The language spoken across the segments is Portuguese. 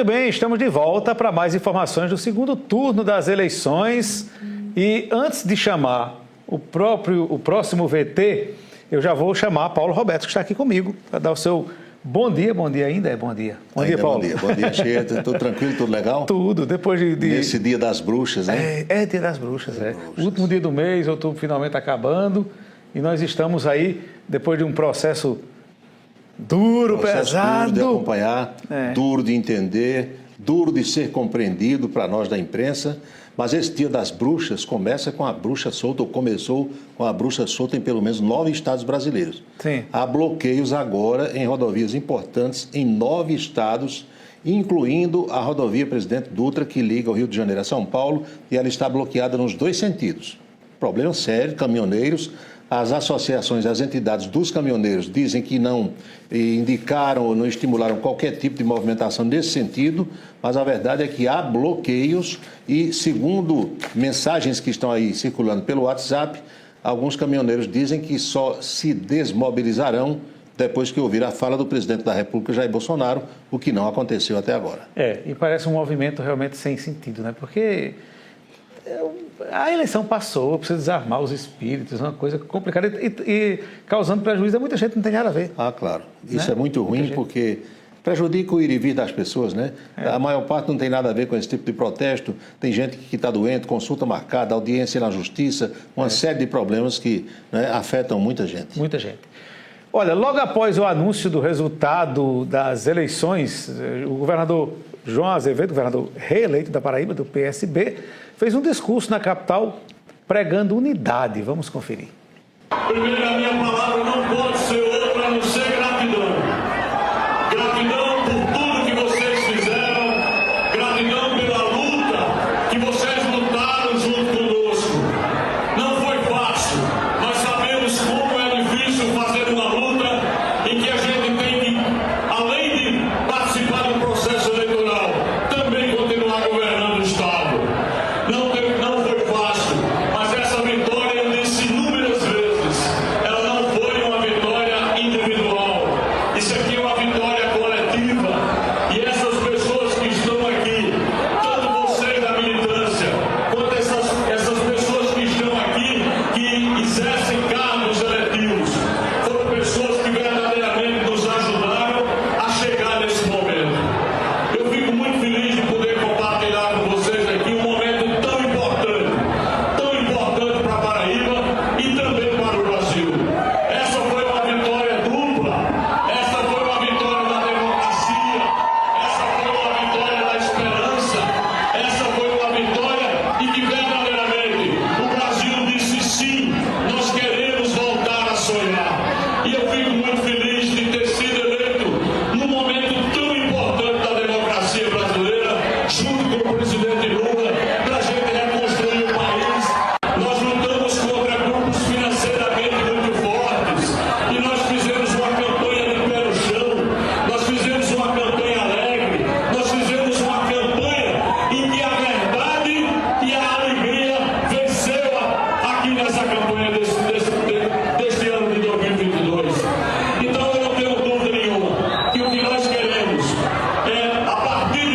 bem, estamos de volta para mais informações do segundo turno das eleições. E antes de chamar o próximo VT, eu já vou chamar Paulo Roberto, que está aqui comigo, para dar o seu bom dia. Bom dia ainda? É bom dia. Bom dia, Paulo. Bom dia, Tieta. Tudo tranquilo, tudo legal? Tudo. Depois de... Nesse dia das bruxas, né? É dia das bruxas, O último dia do mês, outubro finalmente acabando. E nós estamos aí, depois de um processo duro, pesado. Duro de acompanhar, duro de entender, duro de ser compreendido para nós da imprensa. Mas esse dia das bruxas começa com a bruxa solta, ou começou com a bruxa solta em pelo menos 9 estados brasileiros. Sim. Há bloqueios agora em rodovias importantes em 9 estados, incluindo a rodovia Presidente Dutra, que liga o Rio de Janeiro a São Paulo, e ela está bloqueada nos 2 sentidos. Problema sério, caminhoneiros. As associações, as entidades dos caminhoneiros dizem que não indicaram ou não estimularam qualquer tipo de movimentação nesse sentido, mas a verdade é que há bloqueios e, segundo mensagens que estão aí circulando pelo WhatsApp, alguns caminhoneiros dizem que só se desmobilizarão depois que ouvir a fala do presidente da República, Jair Bolsonaro, o que não aconteceu até agora. E parece um movimento realmente sem sentido, né? Porque a eleição passou, precisa desarmar os espíritos, uma coisa complicada e causando prejuízo a muita gente, não tem nada a ver. Ah, claro. Isso é muito ruim porque prejudica o ir e vir das pessoas, né? A maior parte não tem nada a ver com esse tipo de protesto. Tem gente que está doente, consulta marcada, audiência na justiça, uma série de problemas que afetam muita gente. Muita gente. Olha, logo após o anúncio do resultado das eleições, o governador João Azevedo, governador reeleito da Paraíba, do PSB, fez um discurso na capital pregando unidade. Vamos conferir. Primeiro, a minha palavra não pode ser outra a não ser gratidão. Gratidão por tudo que vocês fizeram, gratidão pela luta que vocês lutaram junto conosco. Não foi fácil, nós sabemos como é difícil fazer uma luta em que a gente tem que, além de participar do processo eleitoral, também continuar governando o Estado. Não foi fácil, mas essa vitória, eu disse inúmeras vezes, ela não foi uma vitória individual. Isso aqui é uma vitória coletiva. E essas pessoas que estão aqui, tanto vocês da militância, quanto essas pessoas que estão aqui, que exercem cargos eletivos, foram pessoas que verdadeiramente nos ajudaram a chegar nesse momento. Eu fico muito feliz de poder compartilhar com vocês aqui um momento tão importante para a Paraíba e também para o Brasil. Essa foi uma vitória dupla, essa foi uma vitória da democracia, essa foi uma vitória da esperança, essa foi uma vitória em que verdadeiramente o Brasil disse sim, nós queremos voltar a sonhar. E eu fico muito feliz de ter sido eleito num momento tão importante da democracia brasileira, junto com o presidente Lula, para a gente reconstruir o país. Nós lutamos contra grupos financeiramente muito fortes e nós fizemos uma campanha de pé no chão, nós fizemos uma campanha alegre, nós fizemos uma campanha em que a verdade e a alegria venceu aqui nessa campanha deste ano de 2022. Então eu não tenho dúvida nenhuma que o que nós queremos é, a partir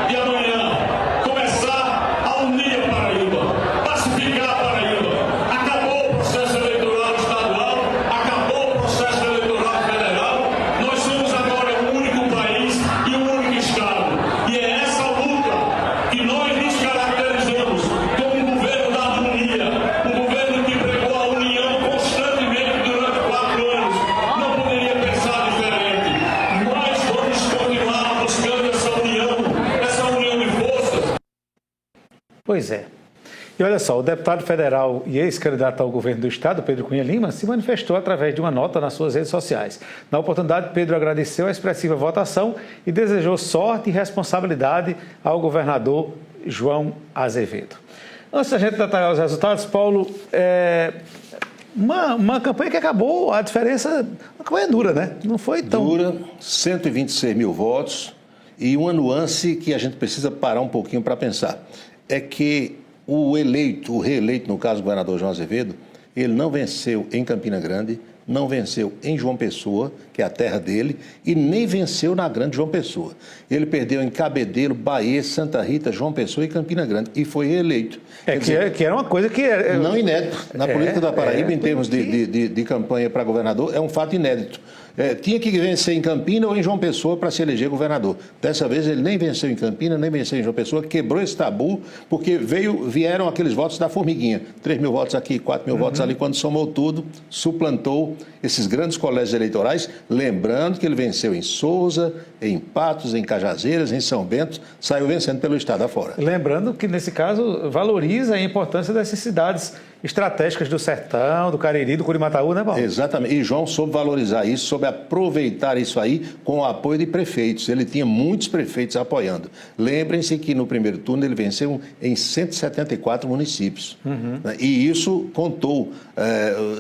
de amanhã, começar a unir a Paraíba, pacificar a Paraíba. Acabou o processo eleitoral estadual, acabou o processo eleitoral federal. Nós somos agora o único país e o único estado. E é essa luta que nós nos caracterizamos como um governo da harmonia, um governo que pregou a união constantemente durante 4 anos. Não poderia pensar diferente. Nós vamos continuar buscando essa união de forças. Pois é. E olha só, o deputado federal e ex-candidato ao governo do estado, Pedro Cunha Lima, se manifestou através de uma nota nas suas redes sociais. Na oportunidade, Pedro agradeceu a expressiva votação e desejou sorte e responsabilidade ao governador João Azevedo. Antes da gente detalhar os resultados, Paulo, uma campanha que acabou, a diferença, uma campanha dura, né? Não foi tão... Dura, 126 mil votos e uma nuance que a gente precisa parar um pouquinho para pensar. É que o reeleito, no caso, o governador João Azevedo, ele não venceu em Campina Grande, não venceu em João Pessoa, que é a terra dele, e nem venceu na Grande João Pessoa. Ele perdeu em Cabedelo, Bahia, Santa Rita, João Pessoa e Campina Grande, e foi reeleito. Que era uma coisa que... Não inédito. Na política da Paraíba, em termos de campanha para governador, é um fato inédito. Tinha que vencer em Campina ou em João Pessoa para se eleger governador. Dessa vez ele nem venceu em Campina, nem venceu em João Pessoa, quebrou esse tabu, porque vieram aqueles votos da formiguinha. 3 mil votos aqui, 4 mil votos ali, quando somou tudo, suplantou esses grandes colégios eleitorais, lembrando que ele venceu em Souza, em Patos, em Cajazeiras, em São Bento, saiu vencendo pelo estado afora. Lembrando que, nesse caso, valoriza a importância dessas cidades estratégicas do Sertão, do Cariri, do Curimataú, né, Paulo? Exatamente. E João soube valorizar isso, soube aproveitar isso aí com o apoio de prefeitos. Ele tinha muitos prefeitos apoiando. Lembrem-se que no primeiro turno ele venceu em 174 municípios. Né? E isso contou.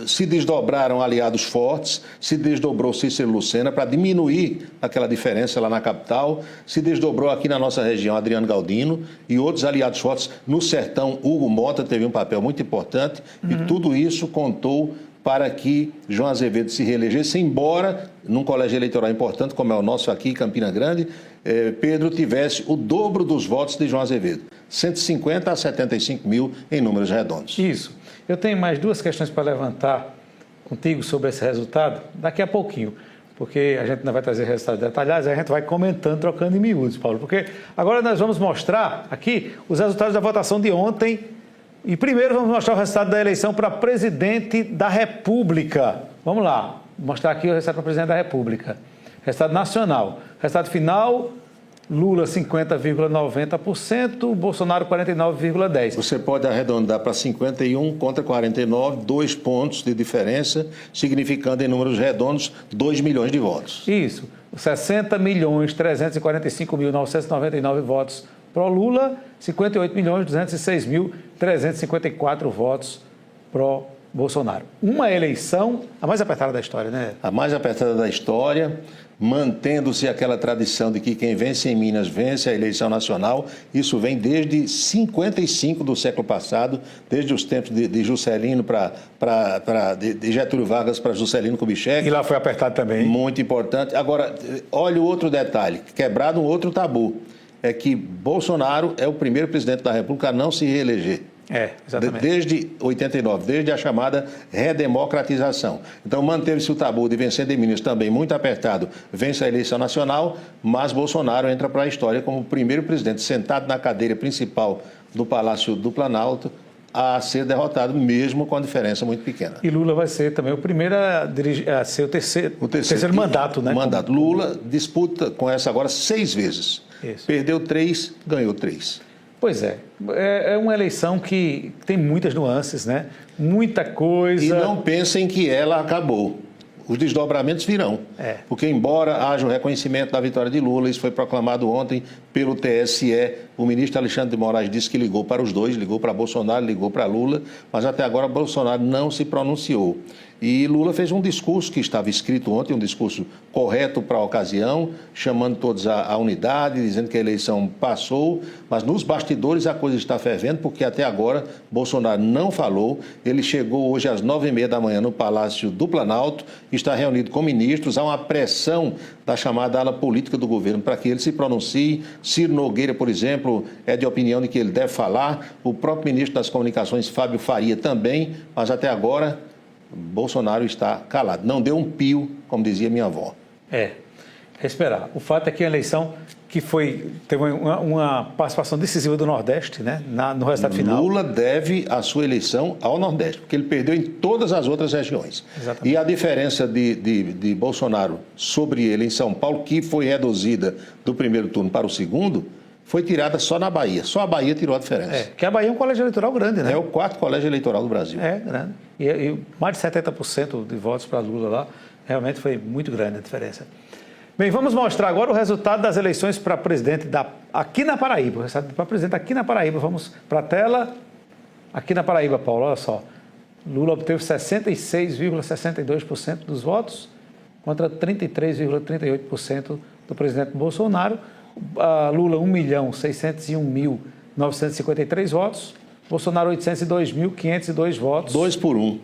Se desdobraram aliados fortes, se desdobrou Cícero Lucena para diminuir aquela diferença lá na capital, se desdobrou aqui na nossa região Adriano Galdino e outros aliados fortes. No Sertão, Hugo Mota teve um papel muito importante. E tudo isso contou para que João Azevedo se reelegesse, embora, num colégio eleitoral importante, como é o nosso aqui, Campina Grande, Pedro tivesse o dobro dos votos de João Azevedo. 150 a 75 mil em números redondos. Isso. Eu tenho mais 2 questões para levantar contigo sobre esse resultado, daqui a pouquinho, porque a gente não vai trazer resultados detalhados, a gente vai comentando, trocando em miúdos, Paulo, porque agora nós vamos mostrar aqui os resultados da votação de ontem. E primeiro vamos mostrar o resultado da eleição para presidente da República. Vamos lá, mostrar aqui o resultado para presidente da República. Resultado nacional. Resultado final, Lula 50,90%, Bolsonaro 49,10%. Você pode arredondar para 51 contra 49, 2 pontos de diferença, significando em números redondos 2 milhões de votos. Isso, 60.345.999 votos pro Lula, 58.206.354 votos pro Bolsonaro. Uma eleição, a mais apertada da história, né? A mais apertada da história, mantendo-se aquela tradição de que quem vence em Minas vence a eleição nacional. Isso vem desde 55 do século passado, desde os tempos de Juscelino de Getúlio Vargas para Juscelino Kubitschek. E lá foi apertado também. Muito importante. Agora, olha o outro detalhe, quebrado um outro tabu. É que Bolsonaro é o primeiro presidente da República a não se reeleger. Exatamente. Desde 89, desde a chamada redemocratização. Então, manteve-se o tabu de vencer de Minas também muito apertado, vence a eleição nacional, mas Bolsonaro entra para a história como o primeiro presidente sentado na cadeira principal do Palácio do Planalto a ser derrotado, mesmo com a diferença muito pequena. E Lula vai ser também o primeiro a ser o terceiro mandato, né? Mandato. Lula disputa com essa agora 6 vezes. Isso. Perdeu 3, ganhou 3. Pois é uma eleição que tem muitas nuances, né? Muita coisa. E não pensem que ela acabou. Os desdobramentos virão. Porque, embora haja o reconhecimento da vitória de Lula, isso foi proclamado ontem pelo TSE, o ministro Alexandre de Moraes disse que ligou para os dois, ligou para Bolsonaro, ligou para Lula, mas até agora Bolsonaro não se pronunciou. E Lula fez um discurso que estava escrito ontem, um discurso correto para a ocasião, chamando todos à unidade, dizendo que a eleição passou, mas nos bastidores a coisa está fervendo, porque até agora Bolsonaro não falou. Ele chegou hoje às 9h30 da manhã no Palácio do Planalto, está reunido com ministros, há uma pressão da chamada ala política do governo para que ele se pronuncie. Ciro Nogueira, por exemplo, é de opinião de que ele deve falar, o próprio ministro das Comunicações, Fábio Faria, também, mas até agora Bolsonaro está calado. Não deu um pio, como dizia minha avó. Esperar. O fato é que a eleição que teve uma participação decisiva do Nordeste, né, no resultado final. Lula deve a sua eleição ao Nordeste, porque ele perdeu em todas as outras regiões. Exatamente. E a diferença de Bolsonaro sobre ele em São Paulo, que foi reduzida do primeiro turno para o segundo, foi tirada só na Bahia. Só a Bahia tirou a diferença. Que a Bahia é um colégio eleitoral grande, né? É o 4º colégio eleitoral do Brasil. Grande. E mais de 70% de votos para Lula lá, realmente foi muito grande a diferença. Bem, vamos mostrar agora o resultado das eleições para presidente aqui na Paraíba. O resultado para presidente aqui na Paraíba. Vamos para a tela. Aqui na Paraíba, Paulo, olha só. Lula obteve 66,62% dos votos contra 33,38% do presidente Bolsonaro. Lula, 1.601.953 votos. Bolsonaro, 802.502 votos. 2 por 1.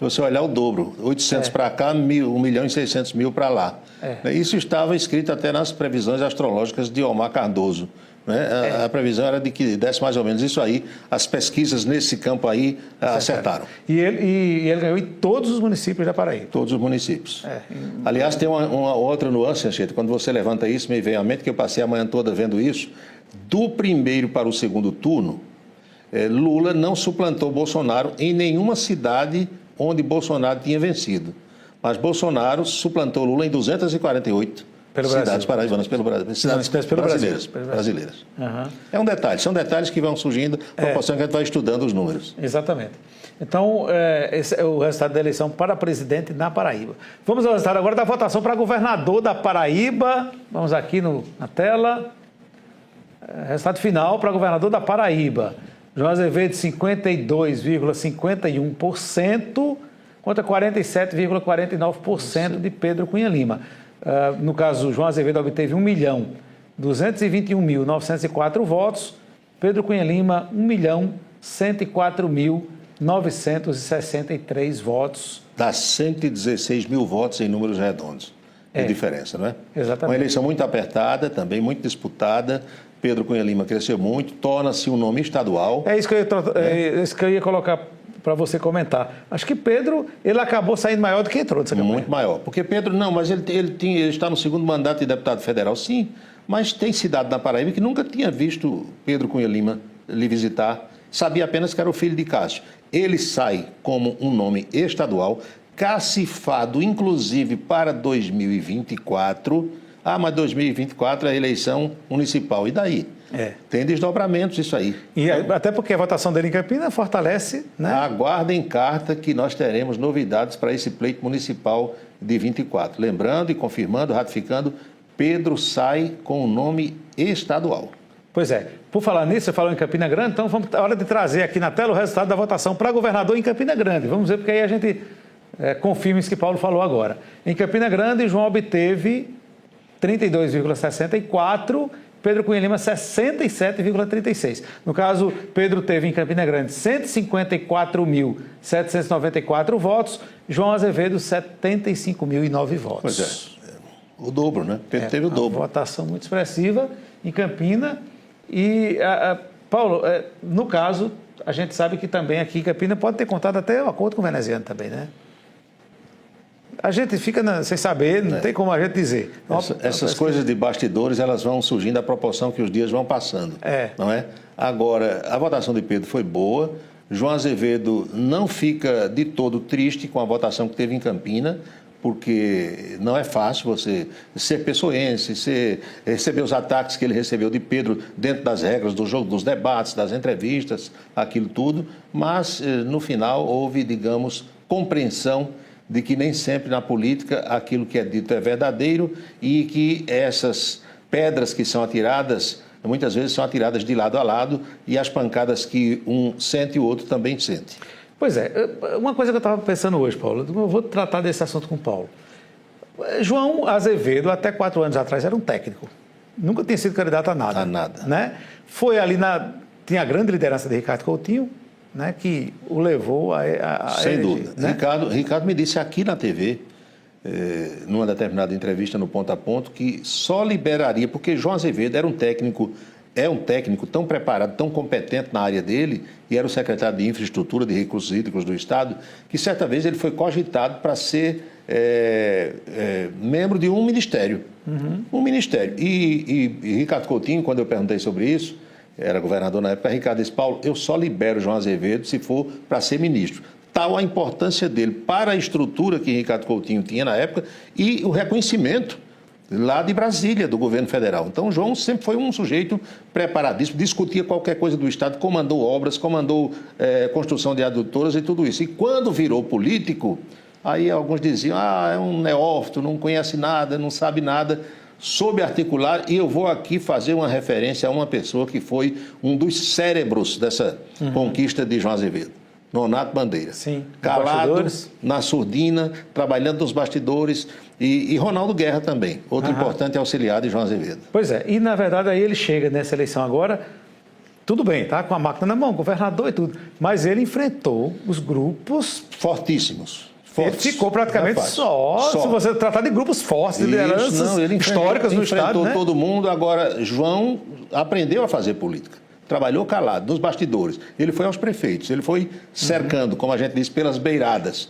Se você olhar o dobro, 800 para cá, 1.600.000 para lá. Isso estava escrito até nas previsões astrológicas de Omar Cardoso. Né? A previsão era de que desse mais ou menos isso aí. As pesquisas nesse campo aí acertaram. E ele ganhou em todos os municípios da Paraíba. Todos os municípios. Aliás, tem uma outra nuance, Anchieta. Quando você levanta isso, me vem à mente que eu passei a manhã toda vendo isso. Do primeiro para o segundo turno, Lula não suplantou Bolsonaro em nenhuma cidade onde Bolsonaro tinha vencido. Mas Bolsonaro suplantou Lula em 248 cidades paraibanas pelo Brasil. Cidades brasileiras. Uhum. É um detalhe, são detalhes que vão surgindo, proporção que a gente vai estudando os números. Exatamente. Então, esse é o resultado da eleição para presidente na Paraíba. Vamos ao resultado agora da votação para governador da Paraíba. Vamos aqui na tela. Resultado final para governador da Paraíba. João Azevedo, 52,51%, contra 47,49% de Pedro Cunha Lima. No caso, João Azevedo obteve 1.221.904 votos, Pedro Cunha Lima, 1.104.963 votos. Dá 116 mil votos em números redondos de diferença, não é? Exatamente. Uma eleição muito apertada, também muito disputada. Pedro Cunha Lima cresceu muito, torna-se um nome estadual. É isso que eu ia colocar para você comentar. Acho que Pedro, ele acabou saindo maior do que entrou dessa campanha. Muito maior. Porque Pedro, não, mas ele está no segundo mandato de deputado federal, sim. Mas tem cidade na Paraíba que nunca tinha visto Pedro Cunha Lima lhe visitar. Sabia apenas que era o filho de Cássio. Ele sai como um nome estadual, cacifado, inclusive, para 2024. Mas 2024 é a eleição municipal. E daí? Tem desdobramentos isso aí. E até porque a votação dele em Campinas fortalece, né? Aguardem carta que nós teremos novidades para esse pleito municipal de 24. Lembrando e confirmando, ratificando, Pedro sai com o nome estadual. Pois é. Por falar nisso, você falou em Campina Grande, então vamos a hora de trazer aqui na tela o resultado da votação para governador em Campina Grande. Vamos ver, porque aí a gente confirma isso que Paulo falou agora. Em Campina Grande, João obteve 32,64%, Pedro Cunha Lima 67,36%. No caso, Pedro teve em Campina Grande 154.794 votos, João Azevedo 75.009 votos. Pois é, o dobro, né? Pedro teve o dobro. Uma votação muito expressiva em Campina. E, Paulo, no caso, a gente sabe que também aqui em Campina pode ter contado até um acordo com o veneziano também, né? A gente fica sem saber, não tem como a gente dizer. Essas coisas de bastidores, elas vão surgindo à proporção que os dias vão passando, não é? Agora, a votação de Pedro foi boa, João Azevedo não fica de todo triste com a votação que teve em Campina, porque não é fácil você ser pessoense, receber os ataques que ele recebeu de Pedro dentro das regras do jogo, dos debates, das entrevistas, aquilo tudo, mas no final houve, digamos, compreensão de que nem sempre na política aquilo que é dito é verdadeiro e que essas pedras que são atiradas, muitas vezes são atiradas de lado a lado e as pancadas que um sente, o outro também sente. Pois é, uma coisa que eu estava pensando hoje, Paulo, eu vou tratar desse assunto com o Paulo. João Azevedo, até 4 anos atrás, era um técnico. Nunca tinha sido candidato a nada. A nada. Né? Foi ali tinha a grande liderança de Ricardo Coutinho, né, que o levou a Sem eleger, dúvida. Né? Ricardo me disse aqui na TV, numa determinada entrevista no Ponto a Ponto, que só liberaria, porque João Azevedo era um técnico tão preparado, tão competente na área dele, e era o secretário de Infraestrutura de Recursos Hídricos do Estado, que certa vez ele foi cogitado para ser membro de um ministério. Um ministério. E Ricardo Coutinho, quando eu perguntei sobre isso, era governador na época, Ricardo disse: Paulo, eu só libero João Azevedo se for para ser ministro. Tal a importância dele para a estrutura que Ricardo Coutinho tinha na época e o reconhecimento lá de Brasília, do governo federal. Então, o João sempre foi um sujeito preparadíssimo, discutia qualquer coisa do Estado, comandou obras, comandou construção de adutoras e tudo isso. E quando virou político, aí alguns diziam: é um neófito, não conhece nada, não sabe nada. Soube articular, e eu vou aqui fazer uma referência a uma pessoa que foi um dos cérebros dessa conquista de João Azevedo, Nonato Bandeira. Sim. Calado, na surdina, trabalhando nos bastidores, e Ronaldo Guerra também, outro importante auxiliar de João Azevedo. Pois é, e na verdade aí ele chega nessa eleição agora tudo bem, tá com a máquina na mão, governador e tudo, mas ele enfrentou os grupos fortíssimos. Ele ficou praticamente só. Se você tratar de grupos fortes, de lideranças históricas no Estado. Enfrentou né? todo mundo. Agora, João aprendeu a fazer política. Trabalhou calado, nos bastidores. Ele foi aos prefeitos, ele foi cercando, como a gente diz, pelas beiradas.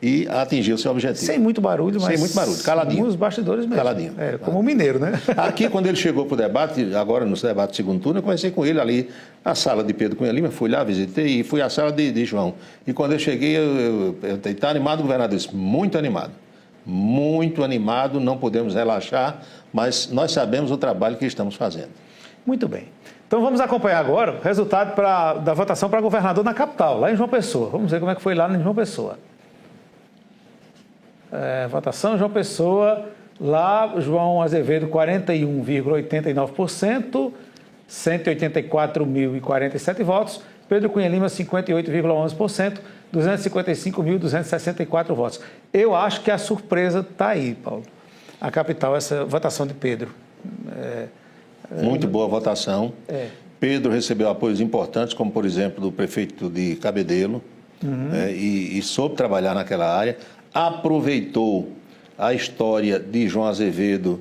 E atingiu seu objetivo. Sem muito barulho, mas... Sem muito barulho, caladinho. Nos bastidores mesmo. Caladinho. Como um mineiro, né? Aqui, quando ele chegou para o debate, agora no debate do segundo turno, eu conversei com ele ali, na sala de Pedro Cunha Lima, fui lá, visitei e fui à sala de João. E quando eu cheguei, eu está animado, governador? Disse, muito animado, não podemos relaxar, mas nós sabemos o trabalho que estamos fazendo. Muito bem. Então vamos acompanhar agora o resultado da votação para governador na capital, lá em João Pessoa. Vamos ver como é que foi lá em João Pessoa. Votação João Pessoa, lá João Azevedo 41,89%, 184.047 votos, Pedro Cunha Lima 58,11%, 255.264 votos. Eu acho que a surpresa está aí, Paulo. A capital, essa votação de Pedro. Muito boa votação. Pedro recebeu apoios importantes, como por exemplo do prefeito de Cabedelo, e soube trabalhar naquela área. Aproveitou a história de João Azevedo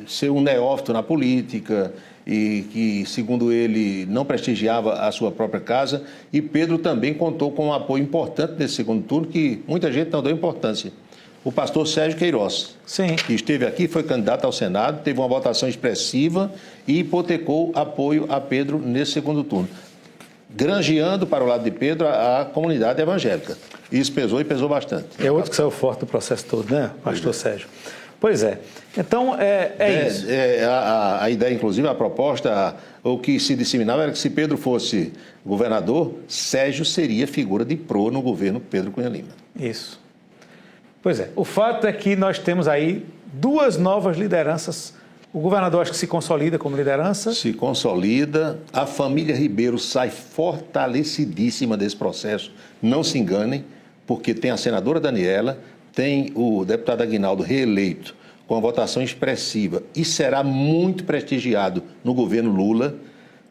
ser um neófito na política e que, segundo ele, não prestigiava a sua própria casa. E Pedro também contou com um apoio importante nesse segundo turno, que muita gente não deu importância. O pastor Sérgio Queiroz, Sim. que esteve aqui, foi candidato ao Senado, teve uma votação expressiva e hipotecou apoio a Pedro nesse segundo turno, granjeando para o lado de Pedro a comunidade evangélica. Isso pesou e pesou bastante. É outro que saiu forte do processo todo, né, pastor Sérgio? Pois é. Então, isso. A ideia, inclusive, a proposta, o que se disseminava era que se Pedro fosse governador, Sérgio seria figura de pro no governo Pedro Cunha Lima. Isso. Pois é. O fato é que nós temos aí duas novas lideranças. O governador acho que se consolida como liderança. Se consolida. A família Ribeiro sai fortalecidíssima desse processo. Não se enganem, porque tem a senadora Daniela, tem o deputado Aguinaldo reeleito com a votação expressiva e será muito prestigiado no governo Lula,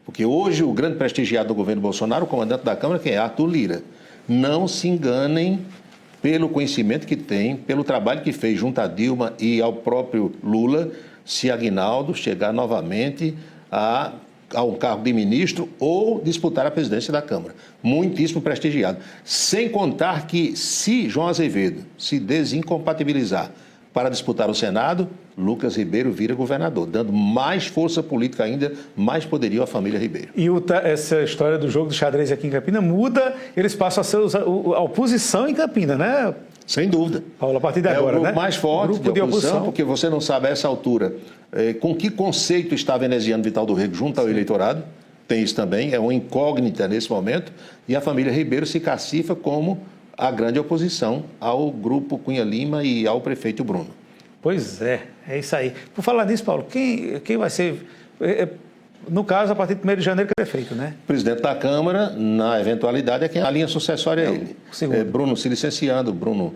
porque hoje o grande prestigiado do governo Bolsonaro, o comandante da Câmara, quem é? Arthur Lira. Não se enganem pelo conhecimento que tem, pelo trabalho que fez junto a Dilma e ao próprio Lula, se Aguinaldo chegar novamente a um cargo de ministro ou disputar a presidência da Câmara. Muitíssimo prestigiado. Sem contar que, se João Azevedo se desincompatibilizar para disputar o Senado, Lucas Ribeiro vira governador, dando mais força política ainda, mais poderio à família Ribeiro. E essa história do jogo de xadrez aqui em Campina muda, eles passam a ser a oposição em Campina, né? Sem dúvida. Paulo, a partir de agora, o grupo né? mais forte grupo de oposição, porque você não sabe a essa altura com que conceito está veneziano Vital do Rego junto ao eleitorado. Tem isso também, é uma incógnita nesse momento. E a família Ribeiro se cacifa como a grande oposição ao grupo Cunha Lima e ao prefeito Bruno. Pois é isso aí. Por falar nisso, Paulo, quem vai ser, no caso, a partir de 1º de janeiro, prefeito, né? O presidente da Câmara, na eventualidade, é quem a linha sucessória é ele. Bruno se licenciando, Bruno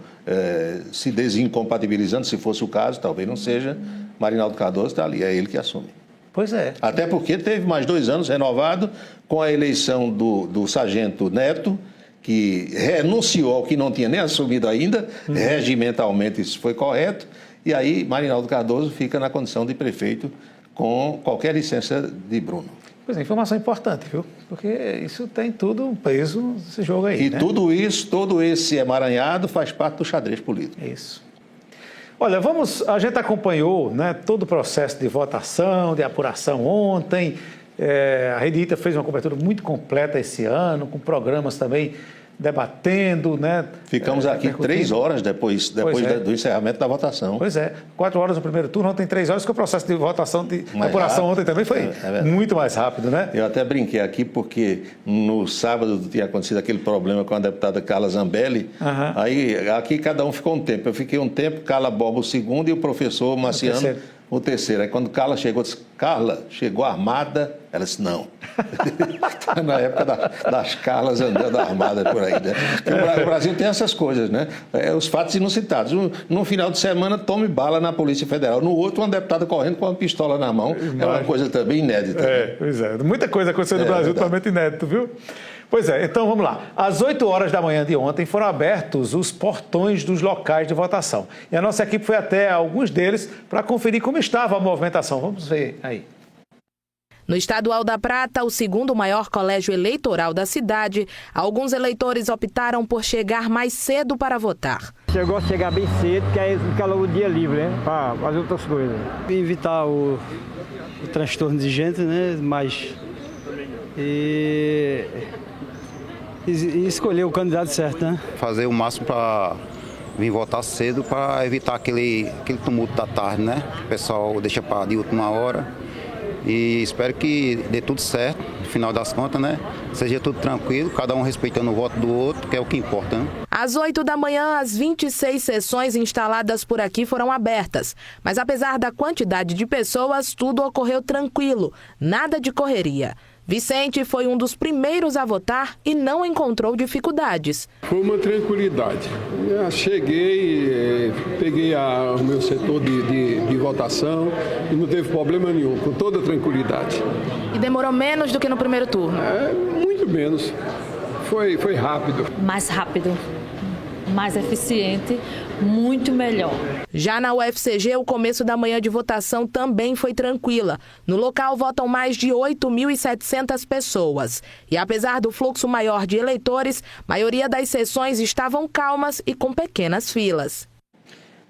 se desincompatibilizando, se fosse o caso, talvez não seja. Marinaldo Cardoso está ali, é ele que assume. Pois é. Até porque teve mais 2 anos renovado com a eleição do sargento Neto, que renunciou ao que não tinha nem assumido ainda, regimentalmente isso foi correto, e aí Marinaldo Cardoso fica na condição de prefeito com qualquer licença de Bruno. Pois é, informação importante, viu? Porque isso tem tudo um peso nesse jogo aí, e né? Tudo isso, todo esse emaranhado faz parte do xadrez político. É isso. Olha, a gente acompanhou, né, todo o processo de votação, de apuração ontem. A Rede Ita fez uma cobertura muito completa esse ano, com programas também debatendo, né? Ficamos aqui 3 horas depois do encerramento da votação. Pois é, 4 horas no primeiro turno, ontem 3 horas, que o processo de votação, de apuração ontem também foi muito mais rápido, né? Eu até brinquei aqui porque no sábado tinha acontecido aquele problema com a deputada Carla Zambelli, aí aqui cada um ficou um tempo. Eu fiquei um tempo, Carla Boba o segundo e o professor Marciano o terceiro. Aí quando Carla chegou, disse, Carla chegou armada Ela disse, não. Está na época das Carlas andando armadas por aí, né? O Brasil tem essas coisas, né? Os fatos inusitados. No final de semana, tome bala na Polícia Federal. No outro, uma deputada correndo com uma pistola na mão. É uma coisa também inédita. Pois é. Muita coisa aconteceu no Brasil, totalmente inédito, viu? Pois é, então vamos lá. Às 8 horas da manhã de ontem foram abertos os portões dos locais de votação. E a nossa equipe foi até alguns deles para conferir como estava a movimentação. Vamos ver aí. No Estadual da Prata, o segundo maior colégio eleitoral da cidade, alguns eleitores optaram por chegar mais cedo para votar. Eu gosto de chegar bem cedo, porque aí fica logo o dia livre, né? Para fazer outras coisas. Evitar o transtorno de gente, né? Mas... E escolher o candidato certo, né? Fazer o máximo para vir votar cedo para evitar aquele tumulto da tarde, né? O pessoal deixa para de última hora. E espero que dê tudo certo, no final das contas, né? Seja tudo tranquilo, cada um respeitando o voto do outro, que é o que importa, né? Às 8 da manhã, as 26 sessões instaladas por aqui foram abertas. Mas apesar da quantidade de pessoas, tudo ocorreu tranquilo, nada de correria. Vicente foi um dos primeiros a votar e não encontrou dificuldades. Foi uma tranquilidade. Eu cheguei, peguei o meu setor de votação e não teve problema nenhum, com toda tranquilidade. E demorou menos do que no primeiro turno? Muito menos. Foi rápido. Mais rápido, mais eficiente, muito melhor. Já na UFCG, o começo da manhã de votação também foi tranquila. No local votam mais de 8.700 pessoas. E apesar do fluxo maior de eleitores, a maioria das sessões estavam calmas e com pequenas filas.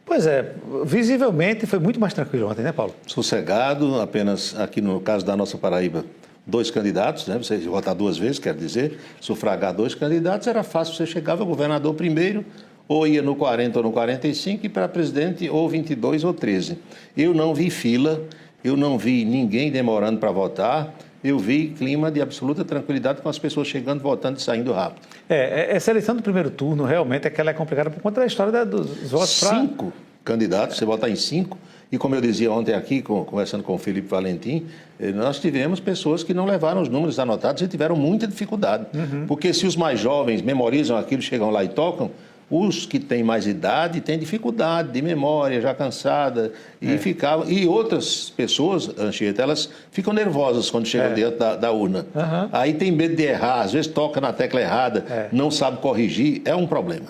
Pois é, visivelmente foi muito mais tranquilo ontem, né, Paulo? Sossegado, apenas aqui no caso da nossa Paraíba, 2 candidatos, né? Você votar 2 vezes, quer dizer, sufragar 2 candidatos, era fácil, você chegava governador primeiro, ou ia no 40 ou no 45, e para presidente ou 22 ou 13. Eu não vi fila, eu não vi ninguém demorando para votar, eu vi clima de absoluta tranquilidade com as pessoas chegando, votando e saindo rápido. Essa eleição do primeiro turno realmente é que ela é complicada por conta da história dos votos para... 5 candidatos, você votar em 5, e como eu dizia ontem aqui, conversando com o Felipe Valentim, nós tivemos pessoas que não levaram os números anotados e tiveram muita dificuldade. Porque se os mais jovens memorizam aquilo, chegam lá e tocam, os que têm mais idade têm dificuldade de memória, já cansada, e outras pessoas, Anchieta, elas ficam nervosas quando chegam dentro da urna. Aí tem medo de errar, às vezes toca na tecla errada, não sabe corrigir, é um problema.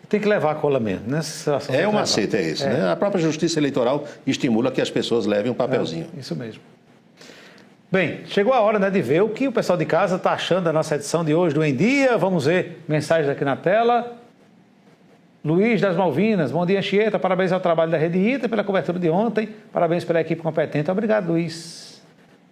Tem que levar a cola mesmo, nessa situação. É um macete, é esse, né? A própria Justiça Eleitoral estimula que as pessoas levem um papelzinho. Isso mesmo. Bem, chegou a hora, né, de ver o que o pessoal de casa está achando da nossa edição de hoje do Em Dia. Vamos ver mensagens aqui na tela. Luiz das Malvinas, bom dia, Anchieta, parabéns ao trabalho da Rede Ita pela cobertura de ontem, parabéns pela equipe competente. Obrigado, Luiz.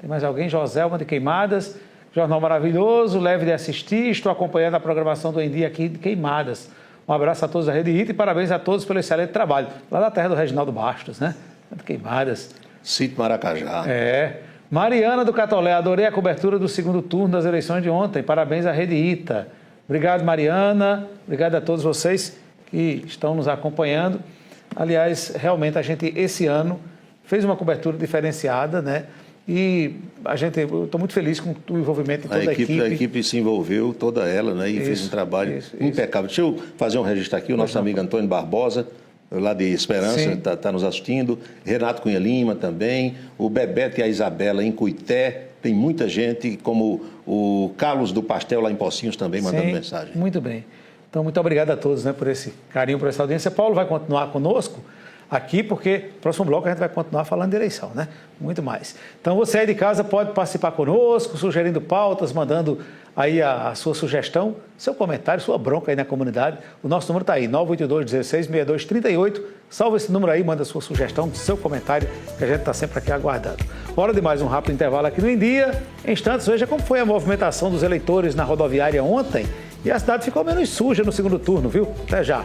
Tem mais alguém? Joselma de Queimadas, jornal maravilhoso, leve de assistir, estou acompanhando a programação do Em Dia aqui de Queimadas. Um abraço a todos da Rede Ita e parabéns a todos pelo excelente trabalho. Lá da terra do Reginaldo Bastos, né? De Queimadas. Sítio Maracajá. Mariana do Catolé, adorei a cobertura do segundo turno das eleições de ontem, parabéns à Rede Ita. Obrigado, Mariana, obrigado a todos vocês que estão nos acompanhando. Aliás, realmente a gente, esse ano, fez uma cobertura diferenciada, né? E eu estou muito feliz com o envolvimento de toda a equipe. A equipe se envolveu, toda ela, né? E fez um trabalho impecável. Deixa eu fazer um registro aqui, o nosso amigo Antônio Barbosa, lá de Esperança, está nos assistindo. Renato Cunha Lima também, o Bebeto e a Isabela em Cuité. Tem muita gente, como o Carlos do Pastel lá em Pocinhos também mandando mensagem. Muito bem. Então, muito obrigado a todos, né, por esse carinho, por essa audiência. Paulo vai continuar conosco aqui, porque no próximo bloco a gente vai continuar falando de eleição, né? Muito mais. Então, você aí de casa pode participar conosco, sugerindo pautas, mandando aí a sua sugestão, seu comentário, sua bronca aí na comunidade. O nosso número está aí, 982-16-6238. Salva esse número aí, manda a sua sugestão, seu comentário, que a gente está sempre aqui aguardando. Hora de mais um rápido intervalo aqui no Em Dia. Em instantes, veja como foi a movimentação dos eleitores na rodoviária ontem. E a cidade ficou menos suja no segundo turno, viu? Até já.